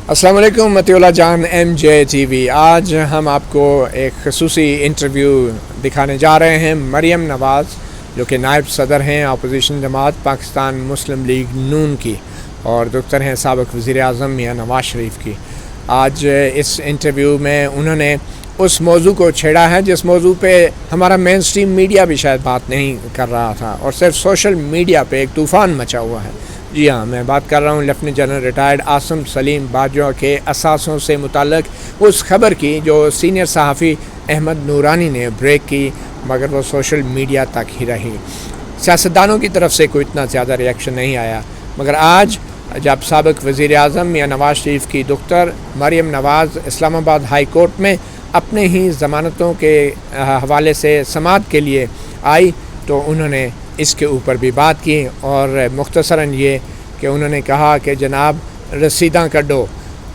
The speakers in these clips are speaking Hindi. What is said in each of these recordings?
अस्सलाम वालेकुम मतिउल्लाह जान MJTV। आज हम आपको एक खसूसी इंटरव्यू दिखाने जा रहे हैं मरियम नवाज़, जो कि नायब सदर हैं अपोजिशन जमात पाकिस्तान मुस्लिम लीग नून की और डॉक्टर हैं साबिक़ वज़ीर आज़म मियां नवाज़ शरीफ की। आज इस इंटरव्यू में उन्होंने उस मौजू को छेड़ा है जिस मौजू पे हमारा मेन स्ट्रीम मीडिया भी शायद बात नहीं कर रहा था और सिर्फ सोशल मीडिया पे एक तूफ़ान मचा हुआ है। जी हाँ, मैं बात कर रहा हूँ lieutenant general retired Asim Salim Bajwa के असासों से मुताल्लिक उस खबर की जो सीनियर सहाफ़ी अहमद नूरानी ने ब्रेक की, मगर वो सोशल मीडिया तक ही रही। सियासतदानों की तरफ से कोई इतना ज़्यादा रिएक्शन नहीं आया, मगर आज जब साबिक़ वज़ीर आज़म मियां नवाज़ शरीफ की डॉक्टर मरियम नवाज़ इस्लामाबाद हाई कोर्ट में अपने ही ज़मानतों के हवाले से समाअत के लिए आई तो उन्होंने इसके ऊपर भी बात की और मुख्तसरन ये कि उन्होंने कहा कि जनाब रसीदां कड्डो,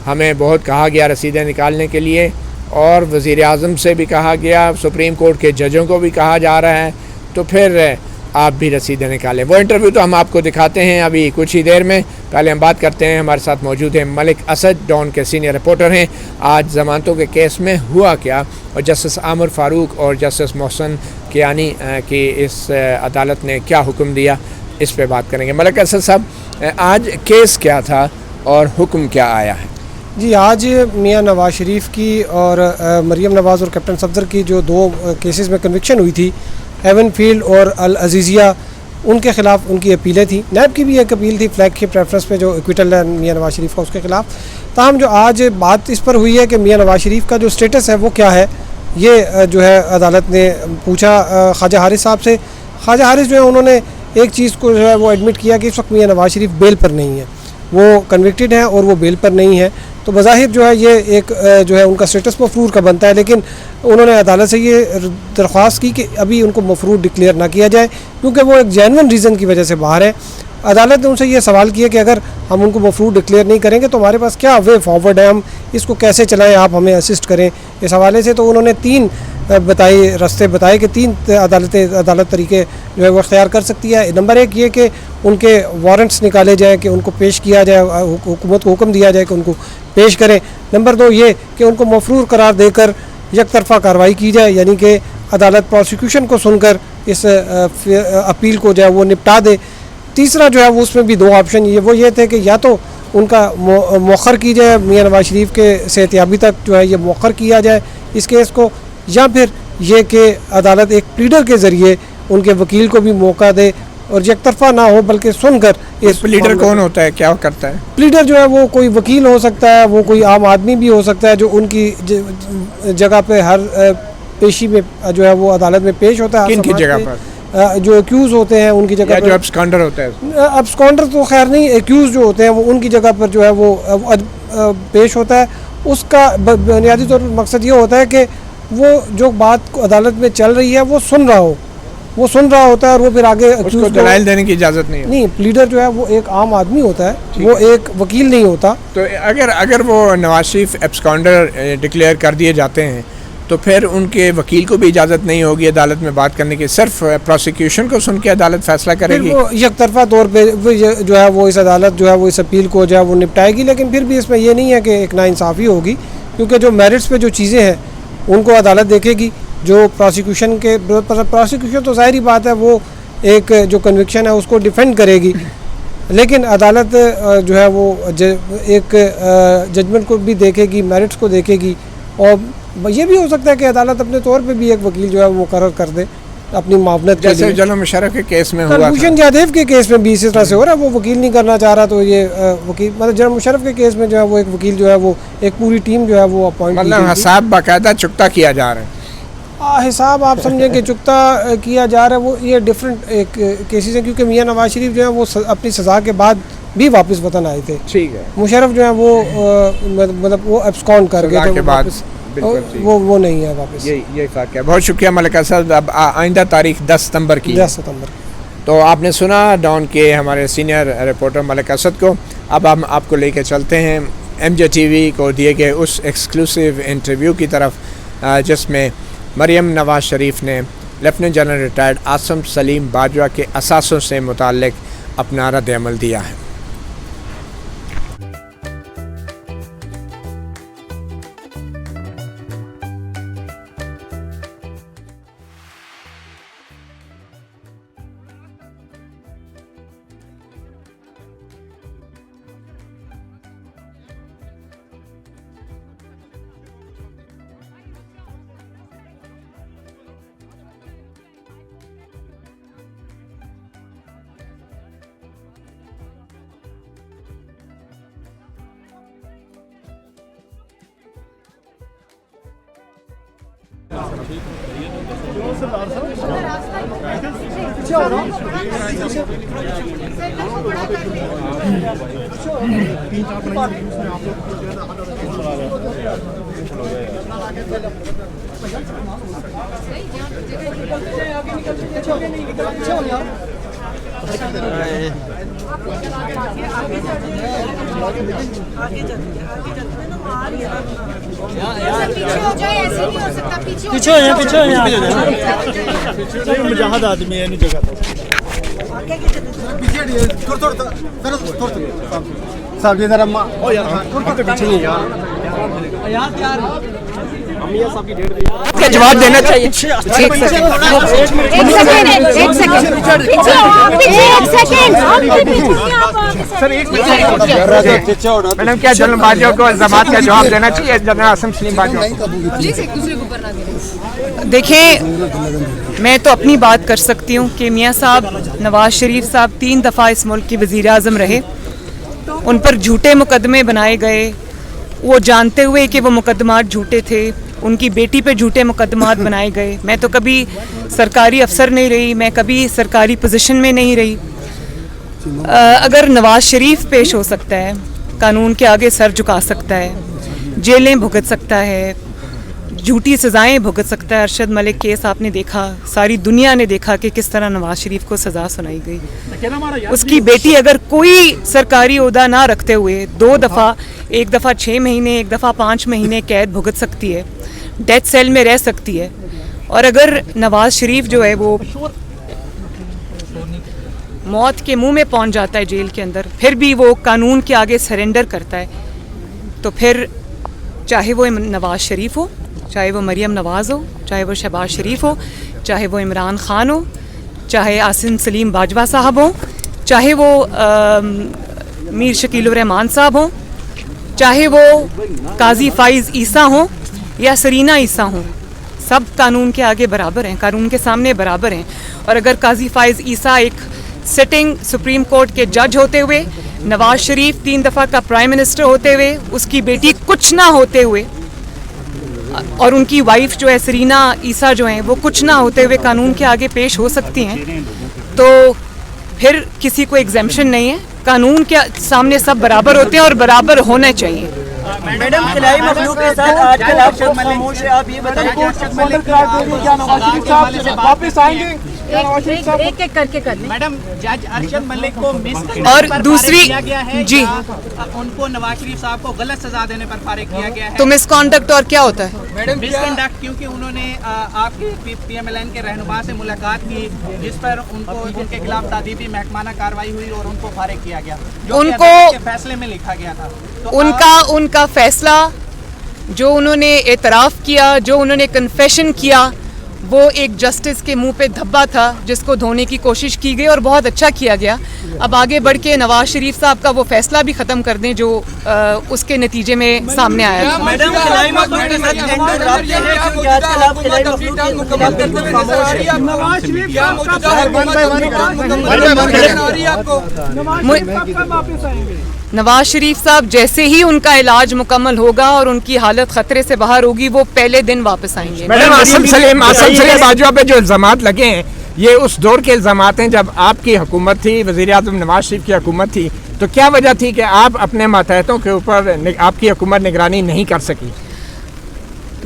हमें बहुत कहा गया रसीदें निकालने के लिए और वज़ीर आज़म से भी कहा गया, सुप्रीम कोर्ट के जजों को भी कहा जा रहा है, तो फिर आप भी रसीदें निकालें। वो इंटरव्यू तो हम आपको दिखाते हैं अभी कुछ ही देर में। पहले हम बात करते हैं, हमारे साथ मौजूद हैं मलिक असद, डॉन के सीनियर रिपोर्टर हैं। आज ज़मानतों के केस में हुआ क्या और जस्टिस आमिर फ़ारूक और जस्टिस मोहसिन कियानी की इस अदालत ने क्या हुक्म दिया, इस पे बात करेंगे। मलिक असद साहब, आज केस क्या था और हुक्म क्या आया है? जी, आज मियां नवाज़ शरीफ की और मरियम नवाज़ और कैप्टन सफदर की जो दो केसेस में कन्विक्शन हुई थी, हेवन फील्ड और अल अजीज़िया, उनके ख़िलाफ़ उनकी अपीलें थी। नैब की भी एक अपील थी फ्लैगशिप रेफरेंस पे जो एक्विटल है मियां नवाज़ शरीफ का, उसके ख़िलाफ़। ताहम जो आज बात इस पर हुई है कि मियां नवाज़ शरीफ का जो स्टेटस है वो क्या है, ये जो है अदालत ने पूछा ख्वाजा हारिस साहब से। ख्वाजा हारिस जो है उन्होंने एक चीज़ को जो है वो एडमिट किया कि इस वक्त मियां नवाज़ शरीफ बेल पर नहीं है, वो कन्विक्टेड हैं और वो बेल पर नहीं है। तो बज़ाहिर जो है ये एक जो है उनका स्टेटस मफरूर का बनता है, लेकिन उन्होंने अदालत से ये दरख्वास्त की कि अभी उनको मफरूर डिक्लेयर ना किया जाए क्योंकि वो एक जेन्युइन रीज़न की वजह से बाहर है। अदालत ने उनसे ये सवाल किया कि अगर हम उनको मफरूर डिक्लेयर नहीं करेंगे तो हमारे पास क्या वे फॉरवर्ड है, हम इसको कैसे चलाएं, आप हमें असिस्ट करें इस हवाले से। तो उन्होंने तीन रास्ते बताए कि तीन अदालत तरीके जो है वो अख्तियार कर सकती है। नंबर एक ये कि उनके वारंट्स निकाले जाए कि उनको पेश किया जाए, हुकूमत को हुक्म दिया जाए कि उनको पेश करें। नंबर दो ये कि उनको मफरूर करार देकर एक तरफ़ा कार्रवाई की जाए, यानी कि अदालत प्रोसिक्यूशन को सुनकर इस अपील को जो है वो निपटा दे। तीसरा जो है वो उसमें भी दो ऑप्शन ये थे कि या तो उनका मौखर की जाए, मियां नवाज़ शरीफ के सेहतियाबी तक जो है ये मौखर किया जाए इस केस को, या फिर ये कि अदालत एक प्लीडर के ज़रिए उनके वकील को भी मौका दे और एक तरफा ना हो बल्कि सुनकर। इस प्लीडर कौन होता है, क्या करता है? प्लीडर जो है वो कोई वकील हो सकता है, वो कोई आम आदमी भी हो सकता है जो उनकी जगह पे हर पेशी में जो है वो अदालत में पेश होता है। किनकी जगह पर? जो एक्यूज़ होते हैं उनकी जगह पर। जो अब्सकॉन्डर होता है? अब्सकॉन्डर तो खैर नहीं, एक्यूज़ जो होते हैं वो उनकी जगह पर जो है वो पेश होता है। उसका बुनियादी तौर पर मकसद ये होता है कि वो जो बात अदालत में चल रही है वो सुन रहा होता है और वो फिर आगे उसको दलाइल देने की इजाज़त नहीं। प्लीडर जो है वो एक आम आदमी होता है, वो एक वकील नहीं होता। तो अगर वो नवाज शरीफ एब्सकॉन्डर डिक्लेयर कर दिए जाते हैं तो फिर उनके वकील को भी इजाज़त नहीं होगी अदालत में बात करने की, सिर्फ प्रोसिक्यूशन को सुन के अदालत फैसला करेगी। वो एक तरफा तौर पे जो है वो इस अदालत जो है वो इस अपील को जो है वो निपटाएगी, लेकिन फिर भी इसमें ये नहीं है कि एक नाइंसाफ़ी होगी क्योंकि जो मेरिट्स पे जो चीज़ें हैं उनको अदालत देखेगी। जो प्रोसिक्यूशन तो ज़ाहिरी बात है वो एक जो कन्विक्शन है उसको डिफेंड करेगी, लेकिन अदालत जो है वो एक जजमेंट को भी देखेगी, मेरिट्स को देखेगी। और ये भी हो सकता है कि अदालत अपने तौर पे भी एक वकील जो है वो मुकर्रर कर दे अपनी मावनत के लिए। जैसे जनरल मुशर्रफ के केस में हुआ था, कुलभूषण जाधव के केस में भी इसी तरह से हो रहा है। वो वकील नहीं करना चाह रहा तो ये वकील मतलब जनरल मुशर्रफ के केस में जो है वो एक वकील जो है वो एक पूरी टीम जो है वो अपॉइंट, मतलब हिसाब बाकायदा चुकता किया जा रहा है। हिसाब आप समझें कि चुकता किया जा रहा है, वो ये डिफरेंट एक केसेस हैं क्योंकि मियां नवाज शरीफ जो है वो अपनी सज़ा के बाद भी वापस वतन आए थे। ठीक है। मुशर्रफ जो है वो मतलब वो एब्सकॉन्ड कर गए थे वापस, वो नहीं है वापस। ये फ़र्क है। बहुत शुक्रिया मलिक असद। अब आइंदा तारीख 10 सितंबर की। 10 सितंबर। तो आपने सुना डॉन के हमारे सीनियर रिपोर्टर मलिक असद को। अब हम आपको लेके चलते हैं MJTV को दिए गए उस एक्सक्लूसिव इंटरव्यू की तरफ जिसमें मरियम नवाज़ शरीफ ने lieutenant general retired Asim Salim Bajwa के असासों से मुताल्लिक अपना रद्द अमल दिया है। पीछे हो मुजाहिद आदमी है नहीं जगह साहब जी जरा ओ यार पीछे नहीं यार का जवाब देना चाहिए। मैडम क्या जल्दबाजियों को जमात का जवाब देना चाहिए? जनरल आसिम सलीम बाजवा। देखिए, मैं तो अपनी बात कर सकती हूँ कि मियाँ साहब नवाज शरीफ साहब 3 दफ़ा इस मुल्क के वज़ीर आज़म रहे। उन पर झूठे मुकदमे बनाए गए, वो जानते हुए कि वो मुकदमात झूठे थे। उनकी बेटी पे झूठे मुकदमात बनाए गए। मैं तो कभी सरकारी अफसर नहीं रही, मैं कभी सरकारी पोजीशन में नहीं रही। अगर नवाज शरीफ पेश हो सकता है, कानून के आगे सर झुका सकता है, जेलें भुगत सकता है, झूठी सज़ाएं भुगत सकता है। अरशद मलिक केस आपने देखा, सारी दुनिया ने देखा कि किस तरह नवाज शरीफ को सज़ा सुनाई गई। उसकी बेटी अगर कोई सरकारी ओहदा ना रखते हुए 2 दफ़ा, एक दफ़ा 6 महीने, एक दफ़ा 5 महीने कैद भुगत सकती है, डेथ सेल में रह सकती है। और अगर नवाज शरीफ जो है वो मौत के मुंह में पहुंच जाता है जेल के अंदर, फिर भी वो कानून के आगे सरेंडर करता है, तो फिर चाहे वो नवाज शरीफ हो, चाहे वो मरियम नवाज़ हो, चाहे वो शहबाज शरीफ हो, चाहे वो इमरान खान हो, चाहे आसिम सलीम बाजवा साहब हो, चाहे वो मीर शकील रहमान साहब हो, चाहे वो काजी फाइज़ ईसा हो या सरीना ईसा हो, सब कानून के आगे बराबर हैं, कानून के सामने बराबर हैं। और अगर काजी फाइज़ ईसा एक सिटिंग सुप्रीम कोर्ट के जज होते हुए, नवाज शरीफ 3 दफ़ा का प्राइम मिनिस्टर होते हुए, उसकी बेटी कुछ ना होते हुए, और उनकी वाइफ जो है सरीना ईसा जो हैं वो कुछ ना होते हुए कानून के आगे पेश हो सकती हैं, तो फिर किसी को एग्जेम्पशन नहीं है। कानून के सामने सब बराबर होते हैं और बराबर होने चाहिए। मैडम, खिलाई मखलूक के साथ आजकल आप सब खामोश है, आप ये बताइए वापस आएंगे? एक करके कर लें। मैडम, जज अरशद मलिक को और दूसरी जी उनको नवाज शरीफ साहब को गलत सजा देने पर फारिग किया गया है। तो मिसकॉन्डक्ट और क्या होता है? मिसकंडक्ट क्योंकि उन्होंने आपके PMLN के रहनुमा से मुलाकात की, जिस पर उनको उनके खिलाफ तादीबी महकमाना कार्रवाई हुई और उनको फारिग किया गया, जो उनको के फैसले में लिखा गया था। तो उनका फैसला जो उन्होंने एतराफ़ किया, जो उन्होंने कन्फेशन किया, वो एक जस्टिस के मुंह पे धब्बा था जिसको धोने की कोशिश की गई और बहुत अच्छा किया गया। अब आगे बढ़ के नवाज शरीफ साहब का वो फैसला भी ख़त्म कर दें जो उसके नतीजे में सामने आया था। मैडम, खिलाई मखलूक के साथ टेंडर रद्द है क्योंकि आजकल आप खिलाई मखलूक के खिलाफ बिल्कुल खामोश हैं। नवाज शरीफ साहब जैसे ही उनका इलाज मुकम्मल होगा और उनकी हालत खतरे से बाहर होगी, वो पहले दिन वापस आएंगे। मैडम, आसिम सलीम बाजवा पे जो इल्ज़ामात लगे हैं, ये उस दौर के इल्ज़ामात हैं जब आपकी हुकूमत थी, वज़ीर आज़म नवाज शरीफ की हुकूमत थी। तो क्या वजह थी कि आप अपने मातहतों के ऊपर आपकी हुकूमत निगरानी नहीं कर सकी?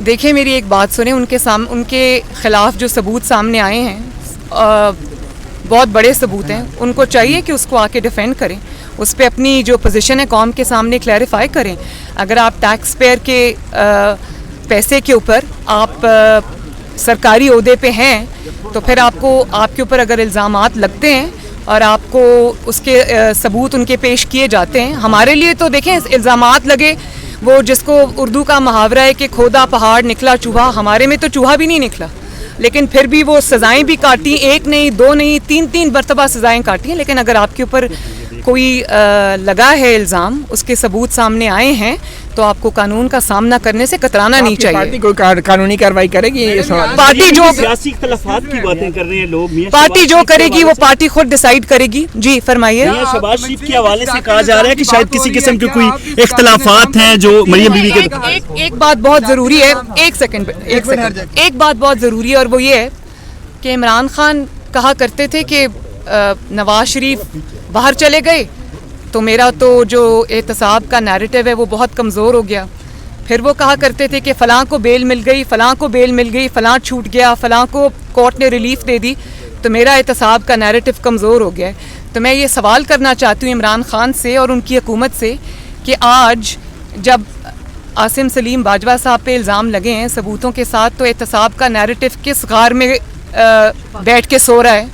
देखिए, मेरी एक बात सुने, उनके खिलाफ जो सबूत सामने आए हैं बहुत बड़े सबूत हैं। उनको चाहिए कि उसको आके डिफेंड करें, उस पर अपनी जो पोजीशन है कौम के सामने क्लैरिफाई करें। अगर आप टैक्स पेयर के पैसे के ऊपर आप सरकारी ओहदे पे हैं, तो फिर आपके ऊपर अगर इल्ज़ामात लगते हैं और आपको उसके सबूत उनके पेश किए जाते हैं, हमारे लिए तो देखें इल्ज़ामात लगे, वो जिसको उर्दू का मुहावरा है कि खोदा पहाड़ निकला चूहा, हमारे में तो चूहा भी नहीं निकला, लेकिन फिर भी वो सज़ाएं भी काटी, 1 नहीं 2 नहीं 3 मरतबा सज़ाएं काटी हैं। लेकिन अगर आपके ऊपर कोई लगा है इल्ज़ाम, उसके सबूत सामने आए हैं, तो आपको कानून का सामना करने से कतराना नहीं चाहिए। पार्टी कोई कानूनी कार्रवाई करेगी? ये सवाल। पार्टी जो सियासी इख्तलाफात की बातें कर रहे हैं लोग, पार्टी जो करेगी वो पार्टी खुद डिसाइड करेगी। जी फरमाइए। शहबाज शरीफ के हवाले से कहा जा रहा है कि शायद किसी किस्म के कोई इख्तलाफात हैं जो मरियम बीवी के। एक बात बहुत ज़रूरी है, एक सेकंड, एक बात बहुत ज़रूरी है, और वो ये है कि इमरान खान कहा करते थे कि नवाज शरीफ बाहर चले गए तो मेरा तो जो एहतसाब का नैरेटिव है वो बहुत कमज़ोर हो गया। फिर वो कहा करते थे कि फ़लाँ को बेल मिल गई, फ़लाँ को बेल मिल गई, फ़लाँ छूट गया, फ़लाँ को कोर्ट ने रिलीफ दे दी, तो मेरा एहतसाब का नैरेटिव कमज़ोर हो गया है। तो मैं ये सवाल करना चाहती हूँ इमरान खान से और उनकी हुकूमत से कि आज जब आसिम सलीम बाजवा साहब पे इल्ज़ाम लगे हैं सबूतों के साथ, तो एहतसाब का नैरेटिव किस गार में बैठ के सो रहा है,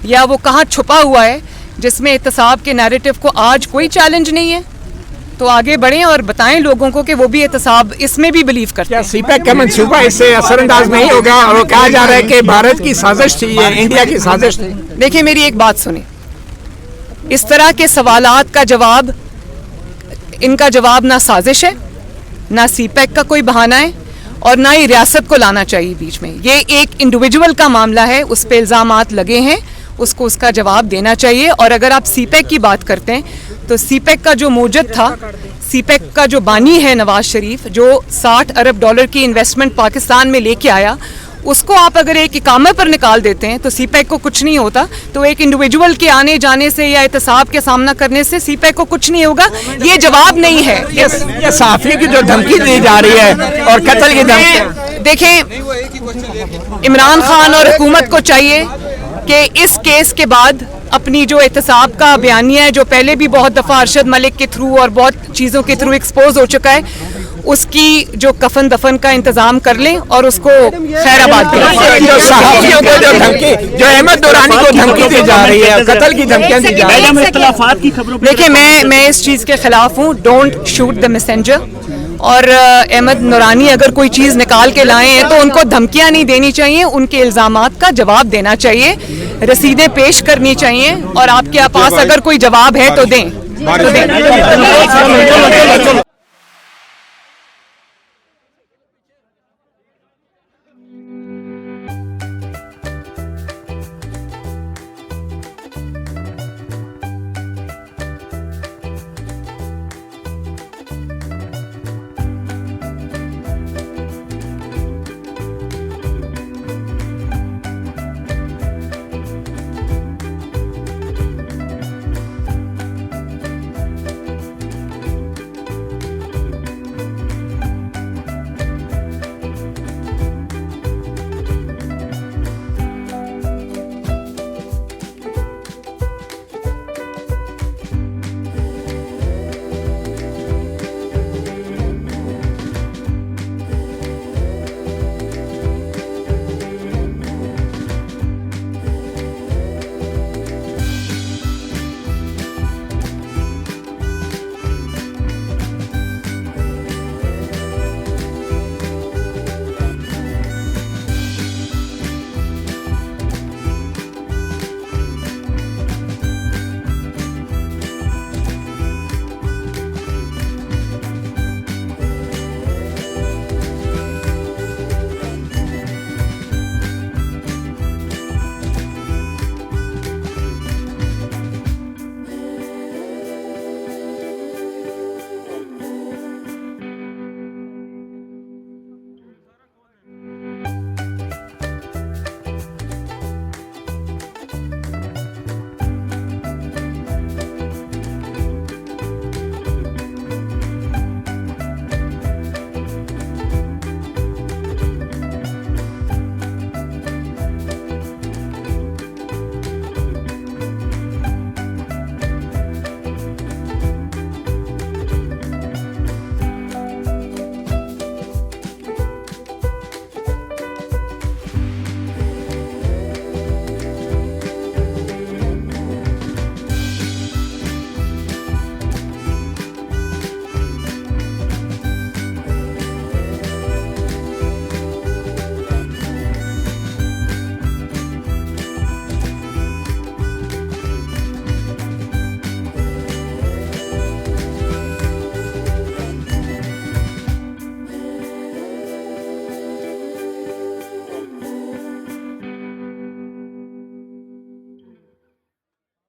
या वो कहाँ छुपा हुआ है जिसमें एहतसाब के नैरेटिव को आज कोई चैलेंज नहीं है? तो आगे बढ़ें और बताएं लोगों को कि वो भी एहतसाब इसमें भी बिलीव करते हैं। सीपैक का मंसूबा इससे असरअंदाज नहीं होगा? और वो कहा जा रहा है कि भारत की साजिश थी, ये इंडिया की साजिश थी। देखिए मेरी एक बात सुने, इस तरह के सवालात का जवाब, इनका जवाब ना साजिश है, ना सीपैक का कोई बहाना है, और ना ही रियासत को लाना चाहिए बीच में। ये एक इंडिविजुअल का मामला है, उस पर इल्ज़ामात लगे हैं, उसको उसका जवाब देना चाहिए। और अगर आप सीपैक की बात करते हैं तो सीपैक का जो मौजूद था, सीपैक का जो बानी है नवाज शरीफ, जो 60 अरब डॉलर की इन्वेस्टमेंट पाकिस्तान में लेके आया, उसको आप अगर एक इकामे पर निकाल देते हैं तो सीपैक को कुछ नहीं होता। तो एक इंडिविजुअल के आने जाने से या एहतसाब के सामना करने से सीपैक को कुछ नहीं होगा, ये जवाब नहीं है। ये सहाफ़ी की जो धमकी दी जा रही है और कत्ल की धमकी, देखें इमरान खान और हुकूमत को चाहिए कि इस केस के बाद अपनी जो एहतसाब का बयानिया है, जो पहले भी बहुत दफ़ा अरशद मलिक के थ्रू और बहुत चीज़ों के थ्रू एक्सपोज हो चुका है, उसकी जो कफन दफन का इंतजाम कर लें और उसको खैराबाद करें। जो सहाफ़ियों को जो धमकी, जो अहमद दुरानी को धमकी दी जा रही है, कत्ल की धमकियां दी जा रही है, देखिए मैं इस चीज़ के खिलाफ हूँ, डोंट शूट द मैसेंजर। और अहमद नूरानी अगर कोई चीज़ निकाल के लाए हैं तो उनको धमकियां नहीं देनी चाहिए, उनके इल्ज़ामात का जवाब देना चाहिए, रसीदें पेश करनी चाहिए, और आपके पास अगर कोई जवाब है तो दें।